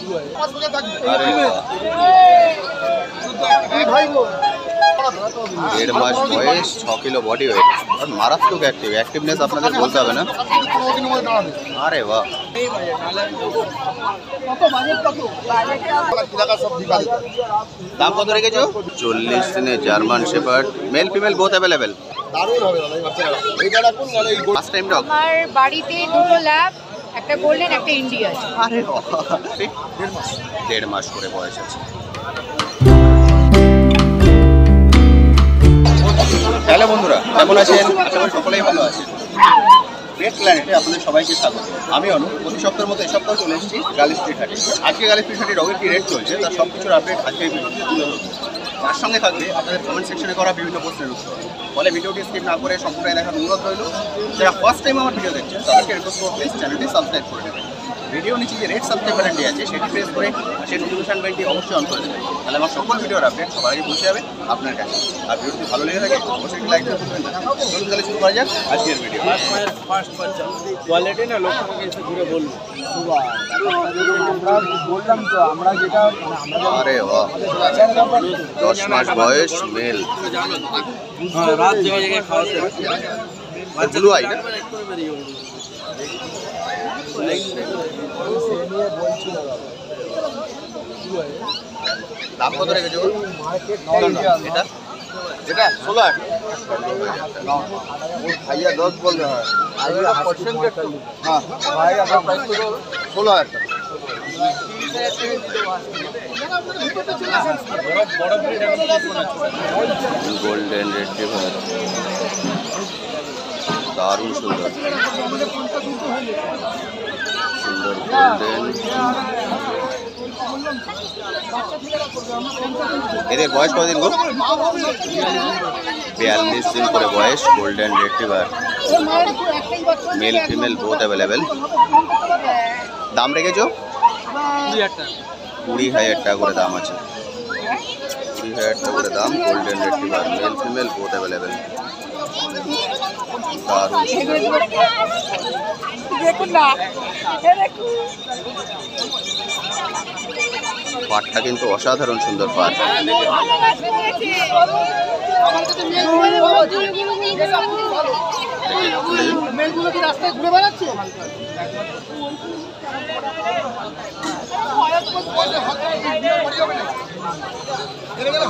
अरे डेढ़ मास बयस 6 किलो बॉडी वेट और मारात्मक एक्टिवनेस আপনাদের বলতে হবে না। আরে বাহ, দাম কত রেখেছো? 40 দিনে German shepherd mail female both available. দারুণ হবে দাদা এই বাচ্চাটা। এইটা রাখুন নালে এই ফার্স্ট টাইম ডগ। আমার বাড়িতে দুটো ল্যাব, একটা গোল্ডেন একটা ইন্ডিয়া আছে। আরে বাহ, 1.5 মাস করে বয়স আছে। হ্যালো বন্ধুরা, কেমন আছেন? আশা করি সকলেই ভালো আছেন। পেট প্ল্যানেটে আপনাদের সবাইকে স্বাগত। আমি অনু। প্রতি সপ্তাহের মতো এই সপ্তাহ চলে এসেছি গার্ল স্ট্রিট হাটে। আজকে গার্ল স্ট্রিট হাটে ডগের কি রেট চলছে তার সব কিছুর আপডেট আজকে এই ভিডিওতে তুলে ধরবো। তার সঙ্গে থাকবে আপনাদের কমেন্ট সেকশনে করা বিভিন্ন প্রশ্নের উত্তর। ফলে ভিডিওটি স্কিপ না করে সম্পূর্ণ দেখার অনুরোধ রইল। যারা ফার্স্ট টাইম আমার ভিডিও দেখছেন তাদেরকে রিকোয়েস্ট করবো প্লিজ চ্যানেলটি সাবস্ক্রাইব করে দেবেন। ভিডিও নিচে যে রেড সাবস্ক্রাইব বাটনটি আছে সেটি প্রেস করে সেই নোটিফিকেশন বেলটি অবশ্যই অন করে দেবেন। তাহলে আমার সকল ভিডিওর আপডেট সবার আগে পৌঁছে যাবে আপনার কাছে। আর ভিডিওটি ভালো লেগে থাকে অবশ্যই লাইক করে দেবেন। চলুন তাহলে শুরু করা যাক আজকের ভিডিও। ফার্স্ট বাচ্চা কোয়ালিটি না লোককে এসে ঘুরে বলবো আমরা বললাম তো আমরা যেটা আরে বাহ, 10 মাস বয়স মেল। হ্যাঁ রাত জায়গায় জায়গায় খাওয়াতে ব্লু আই না? দাম কত রেখেছো? এটা এটা 16 भैया 10 बोल रहा है। हाँ भाई आपका प्राइस तो 16,000 का। गोल्डन रिट्रीवर दारुण सुंदर सुंदर गोल्डन। এদের বয়স কতদিন গো? 42 দিন করে বয়স। Golden retriever mail female both available. দাম রেখেছো? 20,000 টাকা করে দাম আছে। 20,000 টাকা করে দাম। Golden retriever mail female both available. দারুণ দেখুন না, পাটটা কিন্তু অসাধারণ সুন্দর পাট। রাস্তায় ঘুরে বেড়াচ্ছে।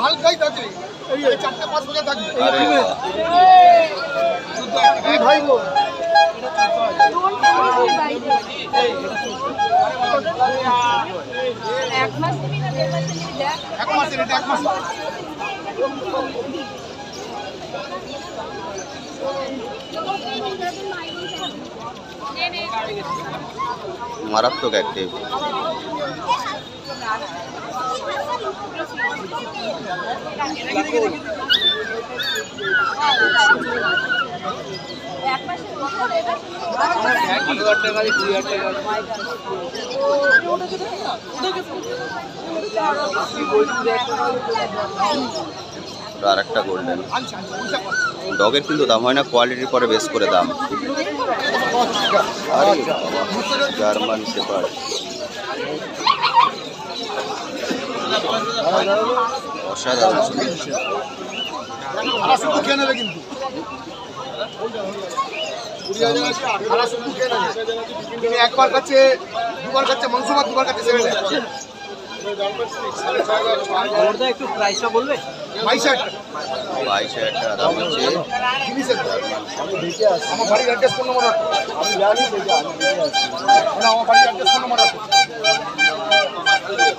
হালকাই থাকে, 4-5 বছর থাকবে। ভাই গো এক মাস মারাত্মক অ্যাক্টিভ। আর একটা গোল্ডেন। ডগের কিন্তু দাম হয় না, কোয়ালিটির পরে বেস করে দাম। জার্মান শেপার্ড অসাধারণ। একবার কাছে দুবার কাছে মাংস ভাত, দুবার কাছে একটু প্রাইসটা বলবে? 22,000 টাকা দাম হচ্ছে। আমার বাড়ির অ্যাড্রেস ফোন নম্বর রাখো। আমি জানি আমার বাড়ির অ্যাড্রেস ফোন নম্বর রাখো।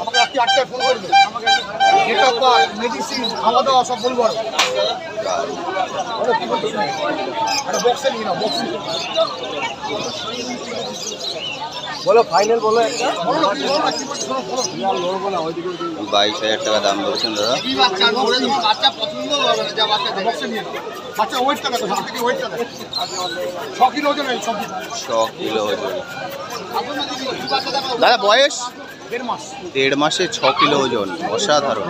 আমাকে রাত্রি 8টায় ফোন করবে। আমাকে মেডিসিন খাওয়া দাওয়া সব বলবো। একটা বক্সে নিয়ে নাও, বক্সে বলো ফাইনাল বলো। 22,000 টাকা দাম বলছেন দাদা। বাচ্চা পছন্দ হবে না, যা বাচ্চা বক্সে নিয়ে নাও। বাচ্চা ওয়েটটা দেখো, হাত থেকে ওয়েটটা দেখো। 6 কিলো ওজন, 6 কিলো ওজন। দাদা বয়স? 1.5 মাস। 1.5 মাসে 6 কিলো ওজন, অসাধারণ।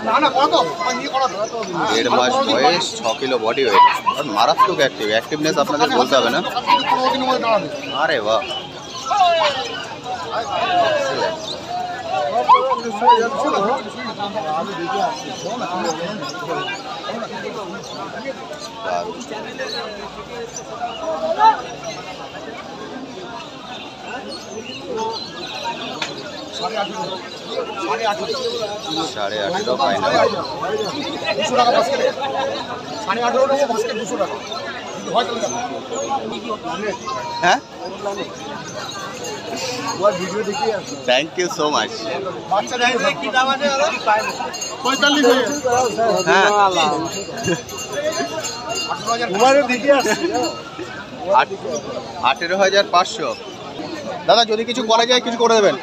না না কত নিয়ে করা তো। 1.5 মাস বয়স, 6 কিলো বডি ওয়েট আর মারাত্মক অ্যাক্টিভনেস আপনাদের বলতে হবে না। আরে বাহ, সাড়ে 18 ফাইনাল। 200 টাকা বাস্কেটে, 18.5 টাকা বাস্কেট, 200 টাকা। হ্যাঁ, থ্যাংক ইউ সো মাচ। বাচ্চা দেখে কি দাম আছে দাদা? 45 হয়ে গেছে। হ্যাঁ, 18,500। দাদা যদি কিছু করা যায় কিছু করে দেবেন।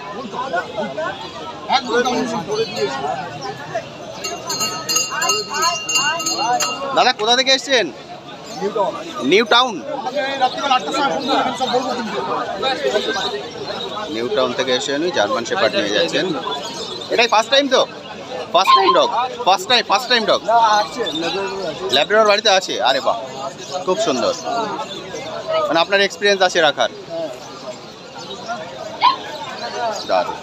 দাদা কোথা থেকে এসেছেন? New town. নিউ টাউন থেকে এসে উনি জার্মান শেপার্ড নিয়ে যাচ্ছেন। এটাই ফার্স্ট টাইম তো? First time dog? First time dog? Labrador বাড়িতে আছে? আরে বাহ, খুব সুন্দর। মানে আপনার এক্সপিরিয়েন্স আছে রাখার? দারুণ।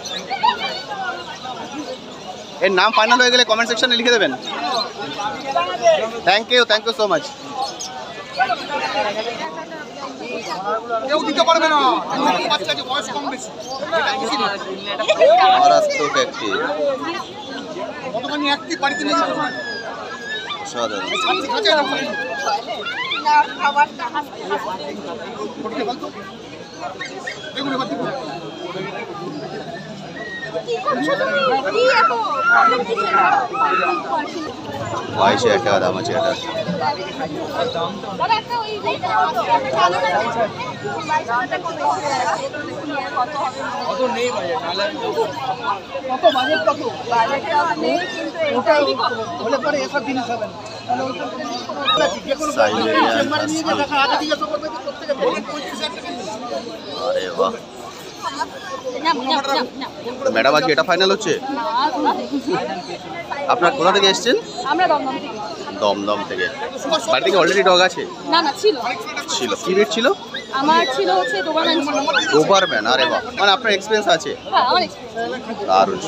এর নাম ফাইনাল হয়ে গেলে কমেন্ট সেকশনে লিখে দেবেন। Thank you so much. কেউ দিতে পারবে না, বাচ্চা যে বয়স কম বেশি। মহারাষ্ট্র একটি কতখানি একটি বাড়িতে নিয়ে যাবো? সাধারণ। দেখুন এবার দেখুন। 22,000 টাকা দাম আছে এটা। কত নেই বাজেট, নাহলে কত বাজেট কত? ওটা হলে পরে এসব জিনিস হবে না। তাহলে ওই সাইবেরিয়ান নিয়ে গিয়ে দেখা আগে জিজ্ঞাসা করবে যে প্রত্যেকে 35,000 টাকা আরে বাহ। ম্যাডাম আজকে এটা ফাইনাল হচ্ছে? আপনার কোথা থেকে এসেছেন? আমরা দমদম থেকে। দমদম থেকে। বাড়ি থেকে অলরেডি ডগ আছে? না ছিল। কি রেট ছিল? আমার ছিল হচ্ছে ডোবারম্যান ছিল। ডোবারম্যান, আরে বাহ, মানে আপনার এক্সপিরিয়েন্স আছে? হ্যাঁ, আমার এক্সপিরিয়েন্স। দারুণ।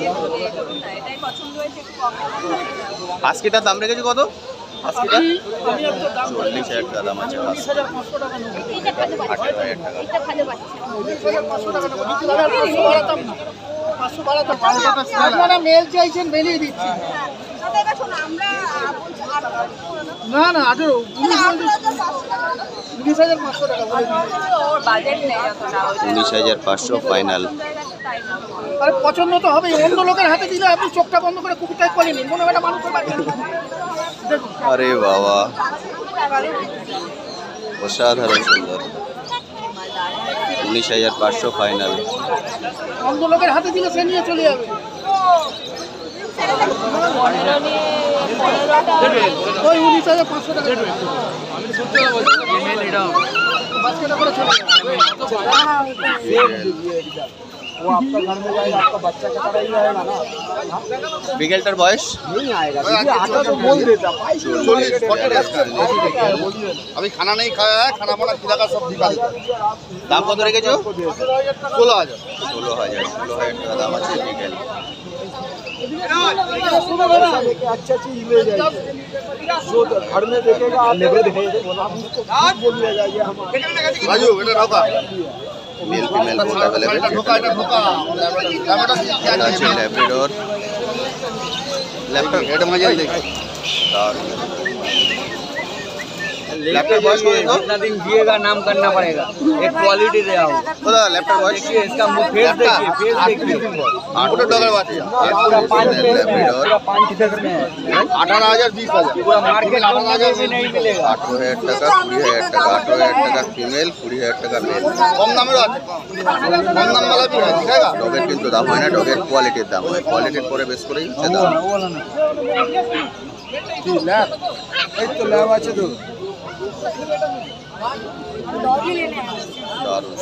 এটাই পছন্দ হয়েছে, একটু কম। আজকেটার দাম রেখেছি কত? আজকেটা 40,000 টাকা দাম আছে। এটা ভালো বাচ্চা। 18,000 টাকা। এটা ভালো বাচ্চা। 500 টাকা নেবো। কিন্তু দাদা 500 বাড়াতাম না। 500 বাড়াতাম। আপনারা মেল চাইছেন, মেলিয়ে দিচ্ছি। না না, 19,500 টাকা বলে দিন। 19,500 ফাইনাল। আরে পছন্দ তো হবেই। অন্য লোকের হাতে দিলে আপনি চোখটা বন্ধ করে কুকুরটাই করে নিন, মনে হয় না মানুষের বাড়ি। দেখুন আরে বাবা, অসাধারণ সুন্দর। 19,500 ফাইনাল। অন্য লোকের হাতে দিলে সে নিয়ে চলে যাবে। ওই 19,500 টাকা দেবে। বাস্কেটে করে চলে যাবে। वो आपका घर में जाएगा, आपका बच्चा के तरह ही आएगा ना। বিকেলটার বয়স? नहीं आएगा, आता तो बोल देता। 40 अभी खाना नहीं खाया है, खाना वाला खिलागा सब दिखा देता। দাম কত রেখেছো? 16,000। 16,000 টাকা दाम আছে বিকেল। अच्छा चीज ले जाइए, जो घर में देखेगा आप बोलिएगा ये हमारा। राजू बेटा ढोका মেল ফিমেল বোথ अवेलेबल। ढोका এটা আছে ল্যাব্রাডর। ল্যাপটপ এটা মজা দেখো। দারুণ। लैपटॉप बॉयस को देखो, जितना दिन जिएगा नाम करना पड़ेगा। एक क्वालिटी रहा हो। बोला लैपटॉप बॉयस देखिए इसका मुंह, फेस देखिए, फेस देखिए। 8 डॉलर बात है। पूरा 5 फेस में है, लैब्राडर पूरा 5 फेस में है। 18,000 20,000 पूरा मार्केट 18,000 में नहीं मिलेगा। 18,000 টাকা, 20,000 টাকা। 18,000 টাকা ফিমেল, 20,000 টাকা মেল। कम दाम আছে, कम दाम वाला भी है, दिखाएगा। ডগের কিন্তু দাম হয় না, ডগের কোয়ালিটির দাম হয়। কোয়ালিটির পরে বেশ করেই হচ্ছে দাম। কি ল্যাব এই তো ল্যাব আছে তো। দারুণ।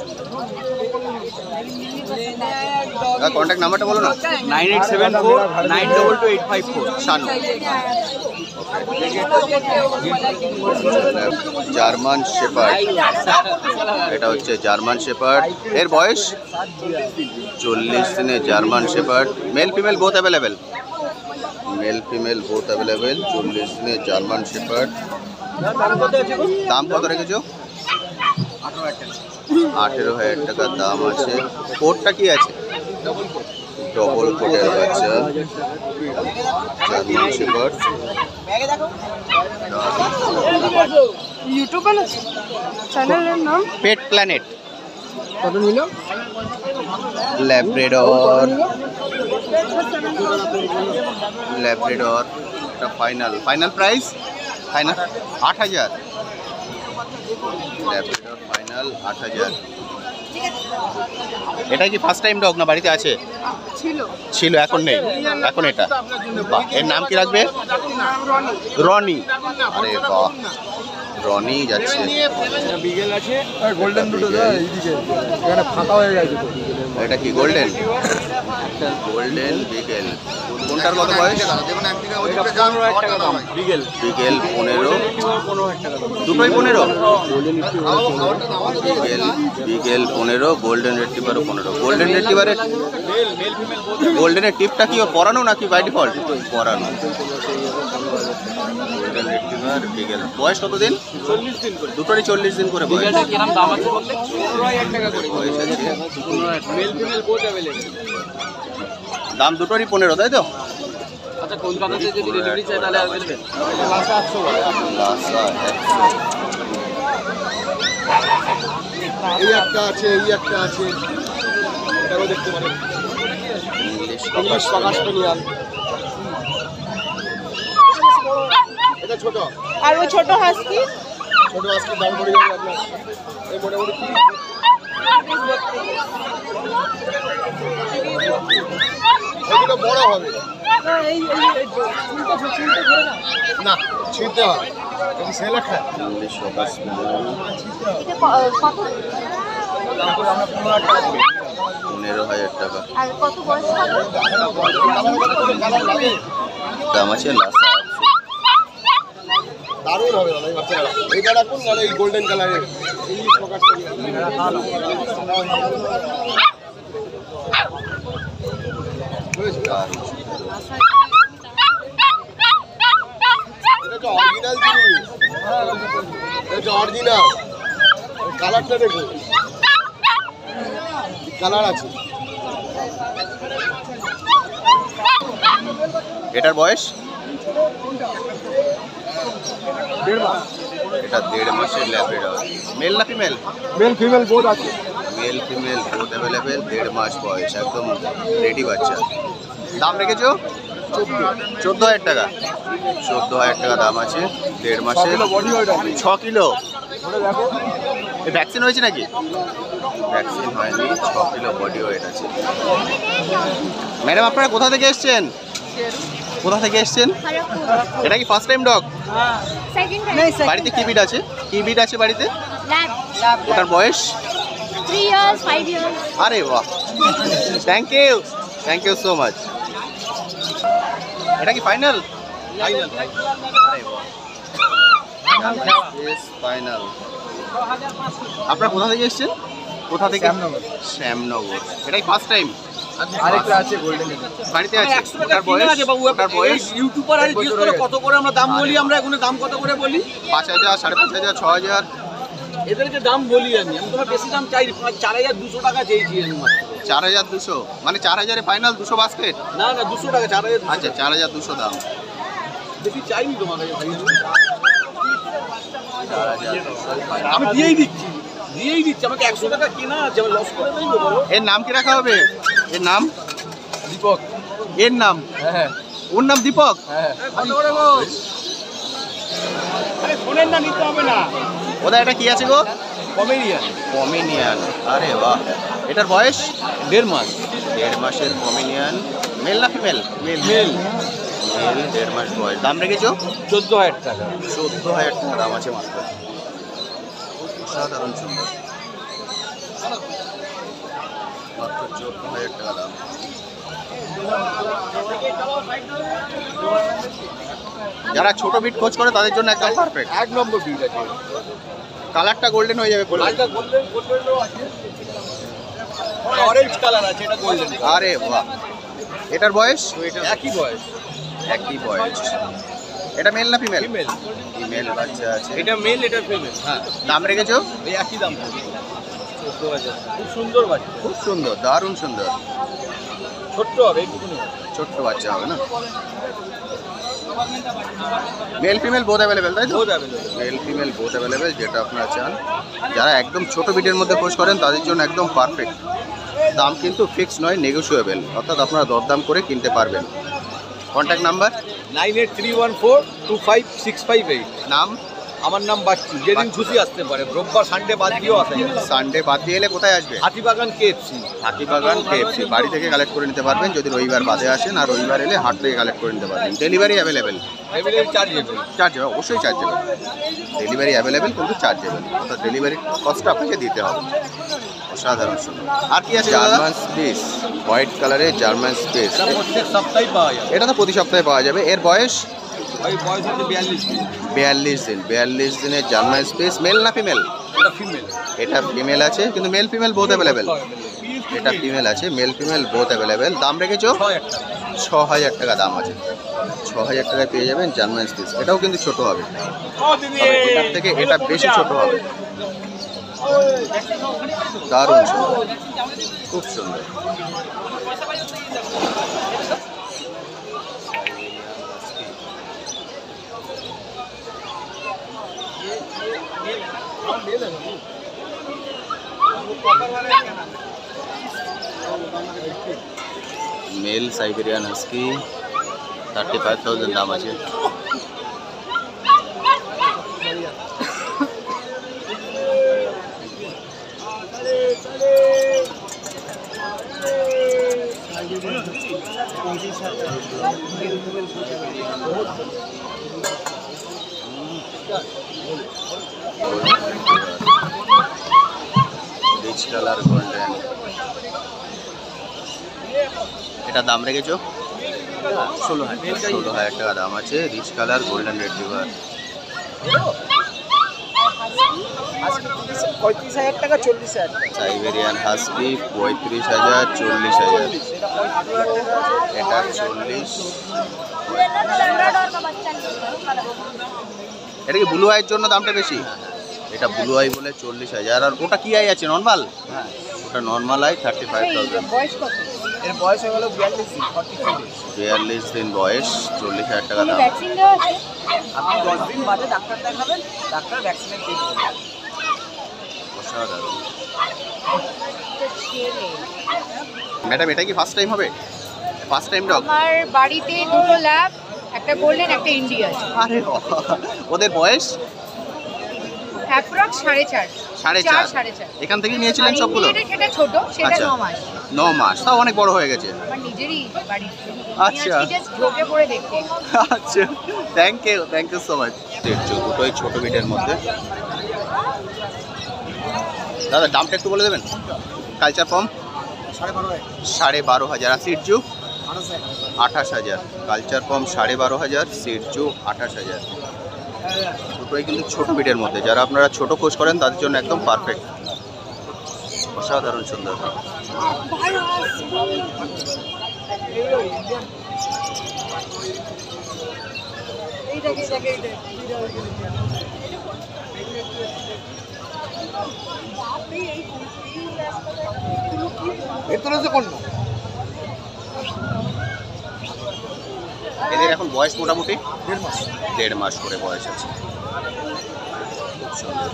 কন্ট্যাক্ট নাম্বারটা বলো না। 9874 922 854। শানু। জার্মান শেপার্ড, এটা হচ্ছে জার্মান শেপার্ড। এর বয়স 40 দিনের German shepherd. Mail female both available, mail female both available. 40 দিনের জার্মান শেপার্ড। দাম কত রেখেছো? 18,000 টাকা দাম আছে। কোটটা কি আছে? ডবল কোটের বাচ্চা, জার্মান শেপার্ড। ইউটিউব চ্যানেলের নাম পেট প্ল্যানেট। কত নিল? Labrador, Labrador. এটা final, final price final 8,000। Labrador final 8,000। এটা কি ফার্স্ট টাইম ডগ না বাড়িতে আছে? ছিল, এখন নেই, এখন এটা। বাহ, এর নাম কি রাখবে? রনি। আরে বাহ, রনি যাচ্ছে। বিগেল আছে, গোল্ডেন দুটো দেয় এইদিকে, এখানে ফাঁকা হয়ে গেছে তো। এটা কি গোল্ডেন? গোল্ডেন বিগেল। কোনটার কত বয়স? 15,000 টাকা দাম। বিগেল বিগেল 15, 15,000 টাকা দাম। দুটোই 15। বিগেল বিগেল 15, গোল্ডেন রেট্রিভারও 15। গোল্ডেন রেট্রিভারের মেল ফিমেল বোথ। গোল্ডেনের টিপটা কি ওর পরানো নাকি বাই ডিফল্ট? পরানো। Golden retriever beagle. বয়স কত দিন? 40 দিন করে। দুটোরই 40 দিন করে বয়স। বিগেলটা কিরকম দাম আছে বললে? 15,000 টাকা করে। বয়স আছে। 15,000 মেল ফিমেল বোথ अवेलेबल। দাম দুটোরই 15, তাই তো? আচ্ছা, কলকাতাতে যদি ডেলিভারি চাই তাহলে अवेलेबल। লাসা 800 লাসা 100। এই একটা আছে, এই একটা আছে, এটাও দেখতে পারেন। ইংলিশ পাকা স্পেনিয়াল। এটা ছোট, আর ওই ছোট হাস্কি ছোট আজকে দাম পড়ে যাবে আপনার এই মোটামুটি 30। এগুলো বড় হবে না, ছিঁড়তে হবে, যদি সেলে খায়। English focus. 15,000 টাকা আর কত বয়স? দাম আছে। লাসা 100। দারুণ হবে দাদা এই বাচ্চারা। এইটা রাখুন, নাহলে এই গোল্ডেন কালারের ইংলিশ ফোকাস এটা অরিজিনাল জিনিস, এটা অরিজিনাল। কালারটা দেখুন, কালার আছে। এটার বয়স? 1.5 মাস। এটা 1.5 মাসের ল্যাব্রাডর। মেল না ফিমেল? মেল ফিমেল বোথ আছে। Mail female both available. 1.5 মাস বয়স, একদম রেডি বাচ্চা। দাম রেখেছো? 14,000 টাকা। 14,000 টাকা দাম আছে। 1.5 মাসের। 6 কিলো। ভ্যাকসিন হয়েছে নাকি? ভ্যাকসিন হয়নি। 6 কিলো বডি ওয়েট আছে। ম্যাডাম, আপনারা কোথা থেকে এসছেন? কোথা থেকে এসছেন? এটা কি first time dog? Second time. বাড়িতে কি বিট আছে? কি বিট আছে বাড়িতে? ল্যাব ওটার বয়স? 3 ইয়ার্স 5 ইয়ার্স। আরে বাহ, থ্যাংক ইউ সো মাচ। এটা কি ফাইনাল? ফাইনাল। আরে বাহ, ফাইনাল। আপনারা কোথা থেকে এসেছেন? কোথা থেকে? শ্যামনগর। এটাই ফার্স্ট টাইম? আরেকটা আছে গোল্ডেন। বাড়িতে আছে। ওটার বয়স? ওটার বয়স? ইউটিউবার আর জিজ্ঞেস করে কত করে আমরা দাম বলি, আমরা এখন দাম কত করে বলি? 5,000, 5,500, 6,000। এদেরকে দাম বলি আমি তোমার বেশি দাম চাই 4,200 টাকা চেয়েছি আমি মাত্র। 4,200 মানে 4,000-এ ফাইনাল 200 বাস্কেট? না না 200 টাকা 4,000। আচ্ছা, 4,200 দাম। বেশি চাইনি তোমার কাছে ভাই, 4,200 আমি দিয়েই দিচ্ছি আমাকে 100 টাকা কেনা আছে, আমি লস করে দেই তো বলো। এর নাম কি রাখা হবে? এর নাম দীপক। এর নাম? হ্যাঁ ওর নাম দীপক? হ্যাঁ। কত করে বল? আরে ফোনের না নিতে হবে না। ওটা এটা কি আছে গো? কমেডিয়ান। পমিনিয়ান। আরে বাহ, এটার বয়স? 1.5 মাস। 1.5 মাসের পমিনিয়ান। মেল না ফিমেল? মেল। মেল। 1.5 মাস বয়স। দাম রেখেছো? 14,000 টাকা। 14,000 টাকা দাম আছে মাত্র। অসাধারণ সুন্দর। মাত্র 14,000 টাকা দাম। যারা ছোট বিট খোঁজ করে তাদের জন্য একদম পারফেক্ট। 1 নম্বর বিট আছে। কালারটা গোল্ডেন হয়ে যাবে বলে। এটা গোল্ডেনও আছে, অরেঞ্জ কালার আছে, এটা গোল্ডেন। আরে বাহ, এটার বয়স? একই বয়স। একই বয়স। এটা মেল না ফিমেল? ফিমেল। ফিমেল বাচ্চা আছে। এটা মেল, এটা ফিমেল। হ্যাঁ, দাম রেখেছো? এই একই দাম। 14,000। খুব সুন্দর বাচ্চা, খুব সুন্দর, দারুণ সুন্দর। ছোট্ট হবে একটুখানি। ছোট্ট বাচ্চা হবে না? মেল ফিমেল বোথ অ্যাভেলেবেল, তাই তো? বোধ available. Mail female both available, যেটা আপনারা চান। যারা একদম ছোট বিটের মধ্যে খোঁজ করেন তাদের জন্য একদম পারফেক্ট। দাম কিন্তু ফিক্স নয়, নেগোশিয়েবল, অর্থাৎ আপনারা দরদাম করে কিনতে পারবেন। Contact number? 9831425658। নাম? আমার নাম বাচ্চু। যেদিন খুশি আসতে পারে, রোববার সানডে বাদ দিয়েও আসে। সানডে বাদ দিয়ে এলে কোথায় আসবে? হাতিবাগান KFC। হাতিবাগান KFC বাড়ি থেকে কালেক্ট করে নিতে পারবেন যদি রবিবার বাদে আসেন, আর রবিবার এলে হাট থেকে কালেক্ট করে নিতে পারবেন। Delivery available? চার্জেবল। চার্জেবল, অবশ্যই চার্জেবল। ডেলিভারি অ্যাভেলেবেল, কিন্তু চার্জেবল, অর্থাৎ ডেলিভারি কস্টটা আপনাকে দিতে হবে। অসাধারণ সুন্দর। আর কি আছে? জার্মান স্পেস, হোয়াইট কালারের জার্মান স্পেস। এটা প্রত্যেক সপ্তাহে পাওয়া যাবে। এটা তো প্রতি সপ্তাহে পাওয়া যাবে। এর বয়স? ওই বয়স হচ্ছে 42 দিন। 42 দিন। 42 দিনের জার্মান স্পেস। মেল না ফিমেল? এটা ফিমেল। এটা ফিমেল আছে, কিন্তু মেল ফিমেল বোথ অ্যাভেলেবেল। এটা ফিমেল আছে, মেল ফিমেল বোথ অ্যাভেলেবেল। দাম রেখেছো? 6,000 টাকা দাম আছে। 6,000 টাকায় পেয়ে যাবেন জার্মান স্পেস। এটাও কিন্তু ছোট হবে, তবে এটার থেকে এটা বেশি ছোট হবে। দারুণ সুন্দর, খুব সুন্দর। মেল সাইবেরিয়ান হাস্কি, 35,000 দাম আছে। Rich colour golden. এটা দাম রেখেছো? 16,000 টাকা দাম আছে। Rich colour golden retriever. 35,000 টাকা, 40,000 টাকা। Siberian husky 35,000, 40,000। এটা 40। এটা কি ব্লু আইয়ের জন্য দামটা বেশি? এটা ব্লু আই বলে 40,000। আর ওটা কি আই আছে? নর্মাল? হ্যাঁ। ওটা নর্মাল আই, 35,000। বয়স কত? এর বয়স হয়ে গেল 42 দিন, 43 দিন। 42 দিন বয়স, 40,000 টাকা দাম। ভ্যাকসিন দেওয়া আছে? আপনি 10 দিন বাদে ডাক্তার দেখাবেন, ডাক্তার ভ্যাকসিনের ডেট বলবেন। অসাধারণ। ম্যাডাম, এটা কি ফার্স্ট টাইম হবে? First time dog? আমার বাড়িতে দুটো ল্যাব, একটা গোল্ডেন, একটা ইন্ডিয়ান। আরে বাহ। ওদের বয়স? অ্যাপ্রক্স 4.5। 4.5। এখান থেকে নিয়েছিলেন সবগুলো? সেটা ছোট, সেটা আচ্ছা। 9 মাস। 9 মাস, তাও অনেক বড় হয়ে গেছে। আমার নিজেরই বাড়িতে। আচ্ছা। জাস্ট ঢোকে পড়ে দেখতে। আচ্ছা, থ্যাংক ইউ সো মাচ। দুটোই ছোট বিটের মধ্যে। দাদা, দামটা একটু বলে দেবেন? Culture form 12,500। আর সিট জু 28,000। কালচার ফর্ম 12,500, সিট জু 28,000। দুটোই কিন্তু ছোট বিটের মধ্যে। যারা আপনারা ছোট খোঁজ করেন তাদের জন্য একদম পারফেক্ট। অসাধারণ সুন্দর। এদের এখন বয়স মোটামুটি 1.5 মাস করে বয়স আছে। খুব সুন্দর।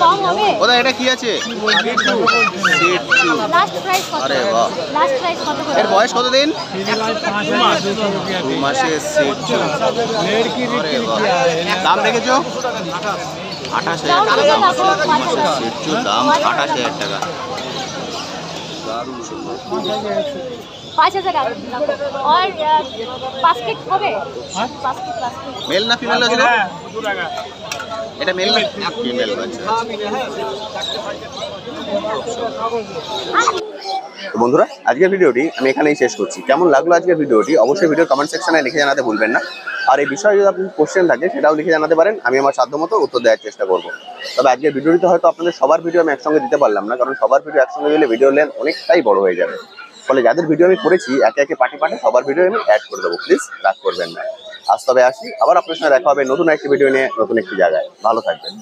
কম হবে? ওদা, এটা কি আছে? লাস্ট প্রাইস কত? আরে বাহ। লাস্ট প্রাইস কত করে? এর বয়স কতদিন? 2 মাসের সিট জু। আরে বাহ। দাম রেখেছো? 28,000 টাকা দাম আছে। 2 মাসের সিট জু, দাম 28,000 টাকা। দারুণ সুন্দর। 5,000 और বাস্কেট হবে? বাস্কেট মেল না ফিমেল আছে? এটা মেল না ফিমেল? আচ্ছা। তো বন্ধুরা, আজকের ভিডিওটি আমি এখানেই শেষ করছি। কেমন লাগলো আজকের ভিডিওটি অবশ্যই ভিডিও কমেন্ট সেকশনে লিখে জানাতে ভুলবেন না। আর এই বিষয়ে যদি আপনার কোশ্চেন থাকে সেটাও লিখে জানাতে পারেন, আমি আমার সাধ্যমতো উত্তর দেওয়ার চেষ্টা করবো। তবে আজকের ভিডিওটিতে হয়তো আপনাদের সবার ভিডিও আমি একসঙ্গে দিতে পারলাম না, কারণ সবার ভিডিও একসঙ্গে দিলে ভিডিও লেন্থ অনেকটাই বড় হয়ে যাবে। ফলে যাদের ভিডিও আমি করেছি একে একে পার্টি সবার ভিডিও আমি অ্যাড করে দেবো, প্লিজ রাগ করবেন না। আজ তবে আসি, আবার আপনার সঙ্গে দেখা হবে নতুন একটি ভিডিও নিয়ে নতুন একটি জায়গায়। ভালো থাকবেন।